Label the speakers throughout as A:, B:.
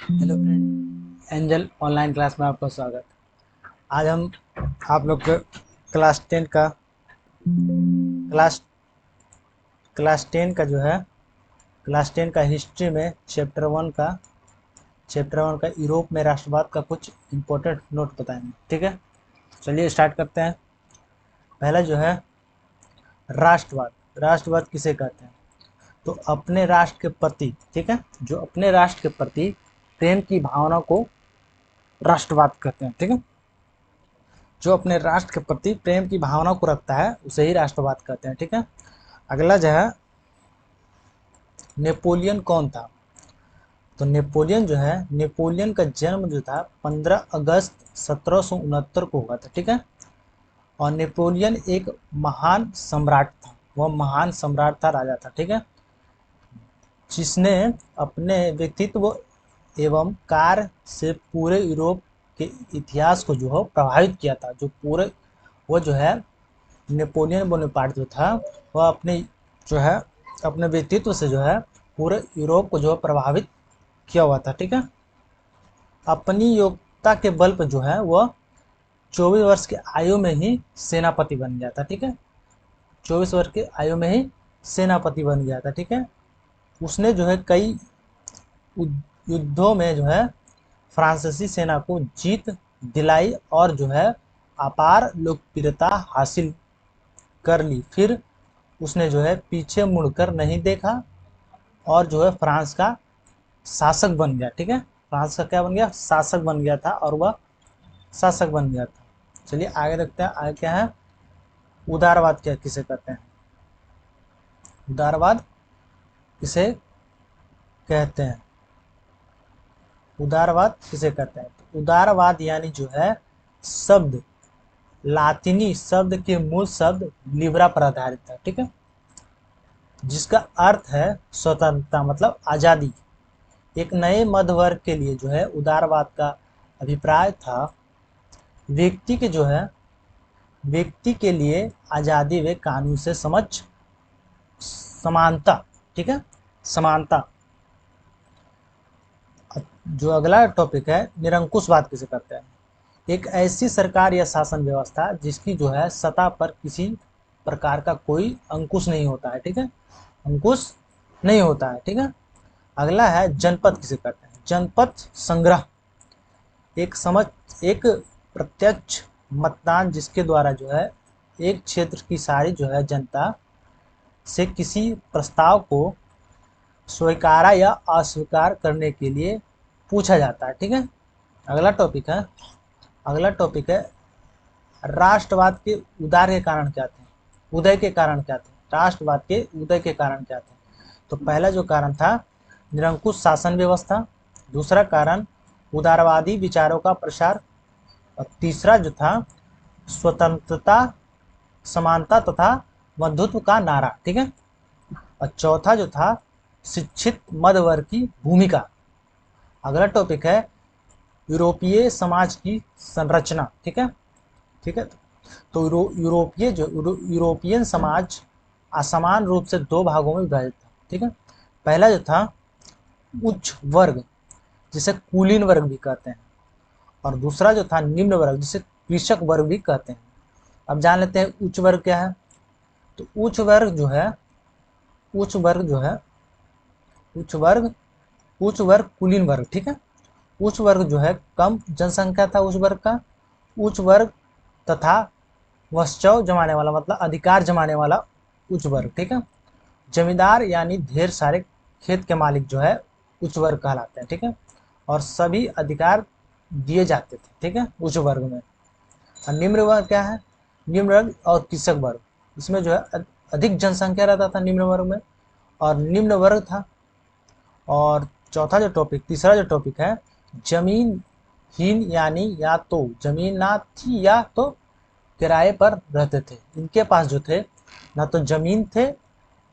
A: Hello friend, angel online class में आपका स्वागत। आज हम आप लोग के क्लास 10 का क्लास क्लास 10 का जो है क्लास 10 का हिस्ट्री में चैप्टर 1 का यूरोप में राष्ट्रवाद का कुछ इम्पोर्टेंट नोट बताएंगे। ठीक है, चलिए स्टार्ट करते हैं। पहला जो है राष्ट्रवाद। राष्ट्रवाद किसे कहते हैं? तो अपने राष्ट्र के प्रति, ठीक है, जो अपने राष्ट्र के प्रति प्रेम की भावना को राष्ट्रवाद कहते हैं। ठीक है, जो अपने राष्ट्र के प्रति प्रेम की भावना को रखता है उसे ही राष्ट्रवाद कहते हैं। ठीक है, अगला जो है नेपोलियन कौन था? तो नेपोलियन जो है, नेपोलियन का जन्म जो था 15 अगस्त 1769 को हुआ था। ठीक है, और नेपोलियन एक महान सम्राट था। वह महान सम्राट था, राजा था। ठीक है, जिसने अपने व्यक्तित्व एवं कार्य से पूरे यूरोप के इतिहास को जो है प्रभावित किया था। जो पूरे वो जो है नेपोलियन बोनापार्ट जो था, वह अपने जो है अपने व्यक्तित्व से जो है पूरे यूरोप को जो है प्रभावित किया हुआ था। ठीक है, अपनी योग्यता के बल पर जो है वह 24 वर्ष की आयु में ही सेनापति बन गया था। ठीक है, 24 वर्ष की आयु में ही सेनापति बन गया था। ठीक है, उसने जो है कई युद्धों में जो है फ्रांसीसी सेना को जीत दिलाई और जो है अपार लोकप्रियता हासिल कर ली। फिर उसने जो है पीछे मुड़कर नहीं देखा और जो है फ्रांस का शासक बन गया। ठीक है, फ्रांस का क्या बन गया? शासक बन गया था, और वह शासक बन गया था। चलिए आगे देखते हैं, आगे क्या है? उदारवाद क्या किसे कहते हैं? उदारवाद किसे कहते हैं? उदारवाद किसे कहते हैं? तो उदारवाद यानी जो है शब्द लातिनी शब्द के मूल शब्द लिब्रा पर आधारित है। ठीक है, जिसका अर्थ है स्वतंत्रता, मतलब आज़ादी। एक नए मध्य वर्ग के लिए जो है उदारवाद का अभिप्राय था व्यक्ति के जो है व्यक्ति के लिए आज़ादी व कानून से समानता। ठीक है, समानता। जो अगला टॉपिक है निरंकुशवाद किसे कहते हैं? एक ऐसी सरकार या शासन व्यवस्था जिसकी जो है सत्ता पर किसी प्रकार का कोई अंकुश नहीं होता है। ठीक है, अंकुश नहीं होता है। ठीक है, अगला है जनपद किसे कहते हैं? जनपद संग्रह एक प्रत्यक्ष मतदान जिसके द्वारा जो है एक क्षेत्र की सारी जो है जनता से किसी प्रस्ताव को स्वीकार या अस्वीकार करने के लिए पूछा जाता है। ठीक है, अगला टॉपिक है अगला टॉपिक है राष्ट्रवाद के उदार के कारण क्या थे? उदय के कारण क्या थे? राष्ट्रवाद के उदय के कारण क्या थे? तो पहला जो कारण था निरंकुश शासन व्यवस्था, दूसरा कारण उदारवादी विचारों का प्रसार, और तीसरा जो था स्वतंत्रता, समानता तथा बंधुत्व का नारा। ठीक है, और चौथा जो था शिक्षित मध्य वर्ग की भूमिका। अगला टॉपिक है यूरोपीय समाज की संरचना। ठीक है, ठीक है, तो यूरोपियन समाज असमान रूप से दो भागों में विभाजित था। ठीक है, पहला जो था उच्च वर्ग जिसे कुलीन वर्ग भी कहते हैं, और दूसरा जो था निम्न वर्ग जिसे कृषक वर्ग भी कहते हैं। अब जान लेते हैं उच्च वर्ग क्या है। तो उच्च वर्ग जो है उच्च वर्ग उच्च वर्ग कुलीन वर्ग। ठीक है, उच्च वर्ग जो है कम जनसंख्या था उच्च वर्ग का। उच्च वर्ग तथा वस्चव जमाने वाला, मतलब अधिकार जमाने वाला उच्च वर्ग। ठीक है, जमींदार यानी ढेर सारे खेत के मालिक जो है उच्च वर्ग कहलाते हैं। ठीक है, और सभी अधिकार दिए जाते थे। ठीक है, उच्च वर्ग में। और निम्न वर्ग क्या है? निम्न वर्ग और कृषक वर्ग, इसमें जो है अधिक जनसंख्या रहता था निम्न वर्ग में, और निम्न वर्ग था। और तीसरा जो टॉपिक है जमीन हीन, यानी या तो जमीन ना थी या तो किराए पर रहते थे। इनके पास जो थे ना तो जमीन थे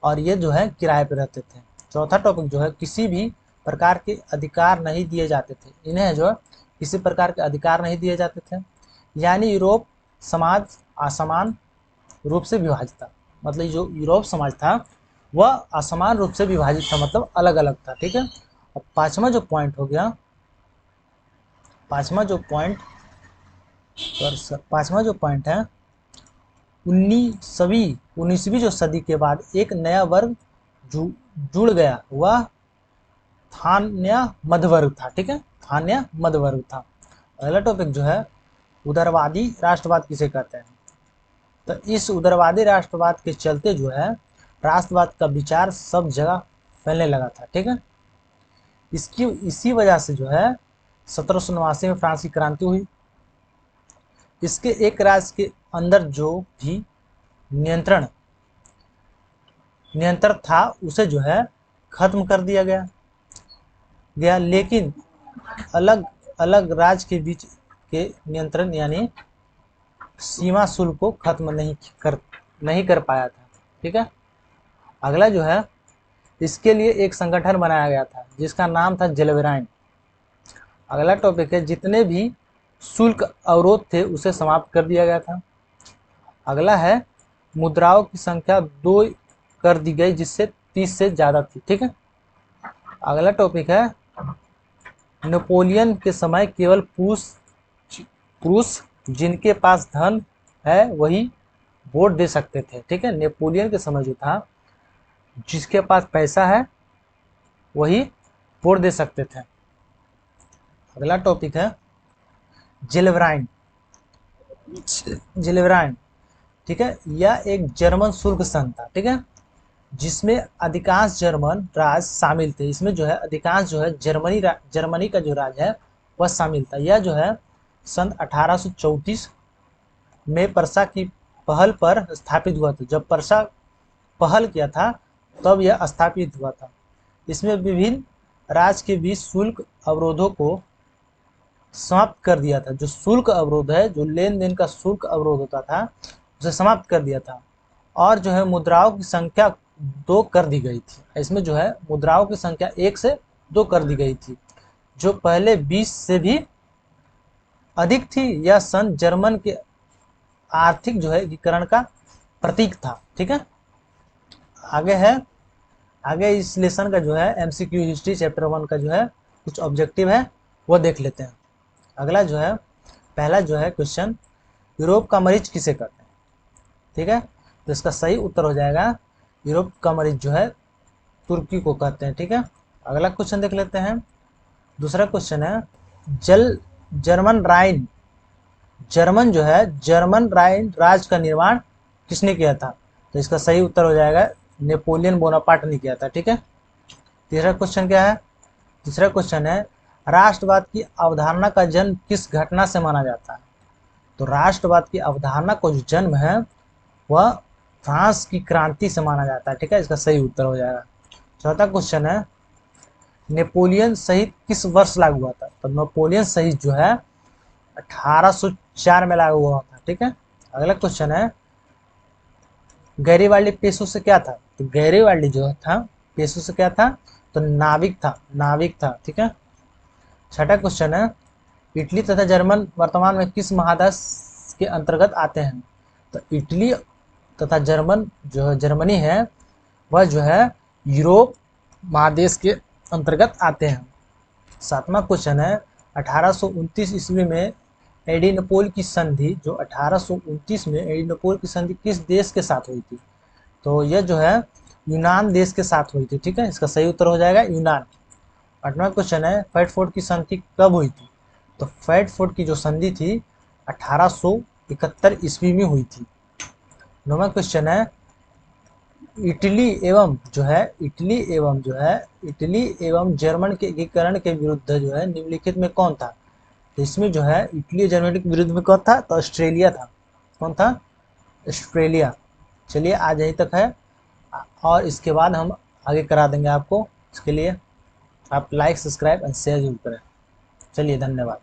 A: और ये जो है किराए पर रहते थे। चौथा टॉपिक जो है किसी भी प्रकार के अधिकार नहीं दिए जाते थे। इन्हें जो है किसी प्रकार के अधिकार नहीं दिए जाते थे, यानी यूरोप समाज असमान रूप से विभाजित था। मतलब जो यूरोप समाज था वह असमान रूप से विभाजित था, मतलब अलग अलग था। ठीक है, और पांचवा जो पॉइंट हो गया पांचवा जो पॉइंट पांचवा जो पॉइंट है, 19वीं जो सदी के बाद एक नया वर्ग जुड़ गया, वह थान्य मध्य वर्ग था। ठीक है, थान्य मध्य वर्ग था। अगला टॉपिक जो है, उदारवादी राष्ट्रवाद किसे कहते हैं। तो इस उदारवादी राष्ट्रवाद के चलते जो है राष्ट्रवाद का विचार सब जगह फैलने लगा था। ठीक है, इसी वजह से जो है 1789 में फ्रांस की क्रांति हुई। इसके एक राज्य के अंदर जो भी नियंत्रण था उसे जो है खत्म कर दिया गया, लेकिन अलग अलग राज्य के बीच के नियंत्रण यानी सीमा शुल्क को खत्म नहीं कर पाया था। ठीक है, अगला जो है, इसके लिए एक संगठन बनाया गया था जिसका नाम था जेलवेराइन। अगला टॉपिक है, जितने भी शुल्क अवरोध थे उसे समाप्त कर दिया गया था। अगला है, मुद्राओं की संख्या 2 कर दी गई जिससे 30 से ज़्यादा थी। ठीक है, अगला टॉपिक है, नेपोलियन के समय केवल पुरुष जिनके पास धन है वही वोट दे सकते थे। ठीक है, नेपोलियन के समय जो था जिसके पास पैसा है वही वोट दे सकते थे। अगला टॉपिक है जेलवेराइन। ठीक है, यह एक जर्मन शुल्क संघ था। ठीक है, जिसमें अधिकांश जर्मन राज्य शामिल थे। इसमें जो है अधिकांश जो है जर्मनी का जो राज्य है वह शामिल था। यह जो है सन 1834 में परसा की पहल पर स्थापित हुआ था। जब परसा पहल किया था तब यह स्थापित हुआ था। इसमें विभिन्न राज्य के बीच शुल्क अवरोधों को समाप्त कर दिया था। जो शुल्क अवरोध है, जो लेन देन का शुल्क अवरोध होता था उसे समाप्त कर दिया था। और जो है मुद्राओं की संख्या 2 कर दी गई थी। इसमें जो है मुद्राओं की संख्या 1 से 2 कर दी गई थी, जो पहले 20 से भी अधिक थी। यह सन जर्मन के आर्थिक जो है एकीकरण का प्रतीक था। ठीक है, आगे इस लेसन का जो है MCQ हिस्ट्री चैप्टर 1 का जो है कुछ ऑब्जेक्टिव है वो देख लेते हैं। अगला जो है, पहला जो है क्वेश्चन, यूरोप का मरीज किसे कहते हैं। ठीक है, तो इसका सही उत्तर हो जाएगा, यूरोप का मरीज जो है तुर्की को कहते हैं। ठीक है, अगला क्वेश्चन देख लेते हैं। दूसरा क्वेश्चन है, जर्मन राइन राज्य का निर्माण किसने किया था। तो इसका सही उत्तर हो जाएगा, नेपोलियन बोनापार्ट ने किया था। ठीक है, तीसरा क्वेश्चन क्या है, तीसरा क्वेश्चन है, राष्ट्रवाद की अवधारणा का जन्म किस घटना से माना जाता है। तो राष्ट्रवाद की अवधारणा को जो जन्म है वह फ्रांस की क्रांति से माना जाता है। ठीक है, इसका सही उत्तर हो जाएगा। चौथा क्वेश्चन है, नेपोलियन शहीद किस वर्ष लागू हुआ था। तो नेपोलियन शहीद जो है 1804 में लागू हुआ था। ठीक है, अगला क्वेश्चन है, गैरीवाल्डी पेशे से क्या था। तो गैरीवाल्डी जो था पेशे से क्या था, तो नाविक था। ठीक है, छठा क्वेश्चन है, इटली तथा जर्मन वर्तमान में किस महादेश के अंतर्गत आते हैं। तो इटली तथा जर्मनी है वह जो है यूरोप महादेश के अंतर्गत आते हैं। सातवां क्वेश्चन है, 1829 ईस्वी में एडिनपोल की संधि, जो 1829 में एडिनपोल की संधि किस देश के साथ हुई थी। तो यह जो है यूनान देश के साथ हुई थी। ठीक है, इसका सही उत्तर हो जाएगा यूनान। आठवां क्वेश्चन है, फैटफोर्ड की संधि कब हुई थी। तो फैटफोर्ड की जो संधि थी 1871 ईस्वी में हुई थी। नौवां क्वेश्चन है, इटली एवं जर्मन के एकीकरण के विरुद्ध जो है निम्नलिखित में कौन था। तो इसमें जो है इटली जर्मनी के विरुद्ध में कौन था, तो ऑस्ट्रेलिया था। कौन था, ऑस्ट्रेलिया। चलिए आज यहीं तक है और इसके बाद हम आगे करा देंगे आपको। इसके लिए आप लाइक, सब्सक्राइब एंड शेयर जरूर करें। चलिए, धन्यवाद।